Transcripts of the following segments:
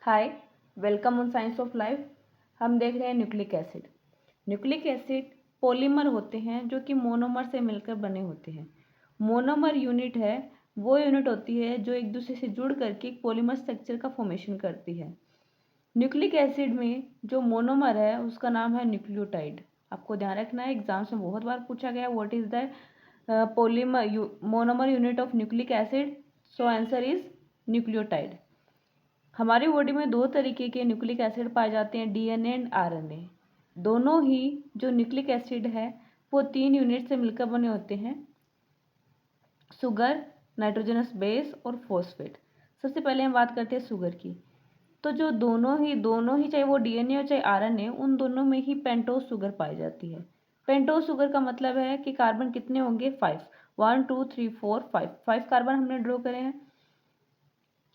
Hi, welcome on science of life. हम देख रहे हैं nucleic acid. Nucleic acid polymer होते हैं जो कि मोनोमर से मिलकर बने होते हैं। मोनोमर यूनिट है वो यूनिट होती है जो एक दूसरे से जुड़ करके एक पॉलीमर स्ट्रक्चर का फॉर्मेशन करती है। न्यूक्लिक एसिड में जो मोनोमर है उसका नाम है न्यूक्लियोटाइड। आपको ध्यान रखना है, एग्जाम्स में बहुत बार पूछा गया what is the polymer monomer unit of nucleic acid. So answer is nucleotide. हमारी बॉडी में दो तरीके के न्यूक्लिक एसिड पाए जाते हैं, डीएनए एंड आरएनए। दोनों ही जो न्यूक्लिक एसिड है वो 3 यूनिट से मिलकर बने होते हैं, शुगर, नाइट्रोजनस बेस और फॉस्फेट। सबसे पहले हम बात करते हैं शुगर की। तो जो दोनों ही चाहे वो डीएनए हो चाहे आरएनए, उन दोनों में ही पेंटोज शुगर पाई जाती है। पेंटोज शुगर का मतलब है कि कार्बन कितने होंगे, 5। 1 2 3 4 5 5 कार्बन हमने ड्रॉ करे हैं।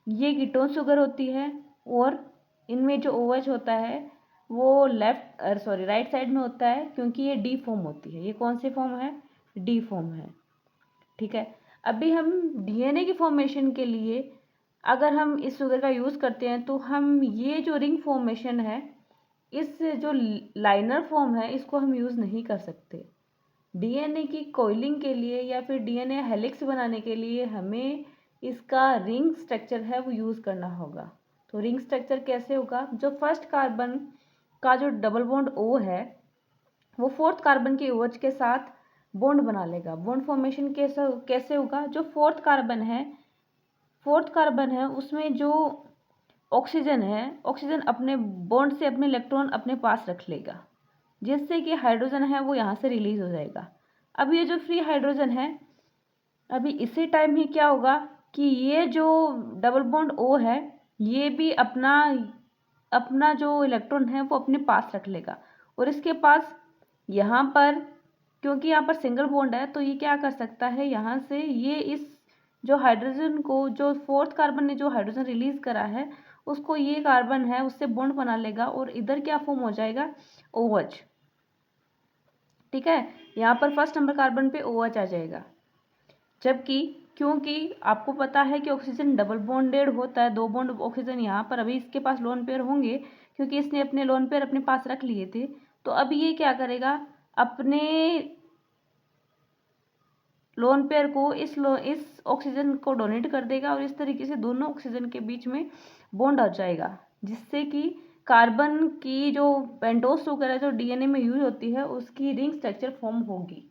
ये कीटोन शुगर होती है और इनमें जो OH होता है वो राइट साइड में होता है, क्योंकि ये डी फॉर्म होती है। ये कौन सी फॉर्म है, डी फॉर्म है। ठीक है। अभी हम डीएनए की फॉर्मेशन के लिए अगर हम इस शुगर का यूज़ करते हैं तो हम ये जो रिंग फॉर्मेशन है, इस जो लाइनर फॉर्म है, इसको हम यूज़ नहीं कर सकते। डीएनए की कोइलिंग के लिए या फिर डीएनए हेलिक्स बनाने के लिए हमें इसका रिंग स्ट्रक्चर है वो यूज़ करना होगा। तो रिंग स्ट्रक्चर कैसे होगा, जो फर्स्ट कार्बन का जो डबल बॉन्ड O है वो फोर्थ कार्बन के OH के साथ बॉन्ड बना लेगा। बॉन्ड फॉर्मेशन कैसे होगा, जो फोर्थ कार्बन है उसमें जो ऑक्सीजन है, ऑक्सीजन अपने बॉन्ड से अपने इलेक्ट्रॉन अपने पास रख लेगा, जिससे कि हाइड्रोजन है वो यहाँ से रिलीज हो जाएगा। अब ये जो फ्री हाइड्रोजन है, अभी इसी टाइम ही क्या होगा कि ये जो डबल बॉन्ड O है ये भी अपना अपना जो इलेक्ट्रॉन है वो अपने पास रख लेगा। और इसके पास यहाँ पर, क्योंकि यहाँ पर सिंगल बॉन्ड है, तो ये क्या कर सकता है, यहाँ से ये इस जो हाइड्रोजन को, जो फोर्थ कार्बन ने जो हाइड्रोजन रिलीज करा है उसको ये कार्बन है उससे बॉन्ड बना लेगा और इधर क्या फॉर्म हो जाएगा, OH। ठीक है, यहाँ पर फर्स्ट नंबर कार्बन पे OH आ जाएगा। जबकि क्योंकि आपको पता है कि ऑक्सीजन डबल बॉन्डेड होता है, 2 बॉन्ड ऑक्सीजन यहाँ पर अभी इसके पास लोन पेयर होंगे क्योंकि इसने अपने लोन पेयर अपने पास रख लिए थे। तो अब ये क्या करेगा, अपने लोन पेयर को इस ऑक्सीजन को डोनेट कर देगा और इस तरीके से दोनों ऑक्सीजन के बीच में बॉन्ड आ जाएगा, जिससे कि कार्बन की जो पेंटोज शुगर है जो डीएनए में यूज होती है उसकी रिंग स्ट्रक्चर फॉर्म होगी।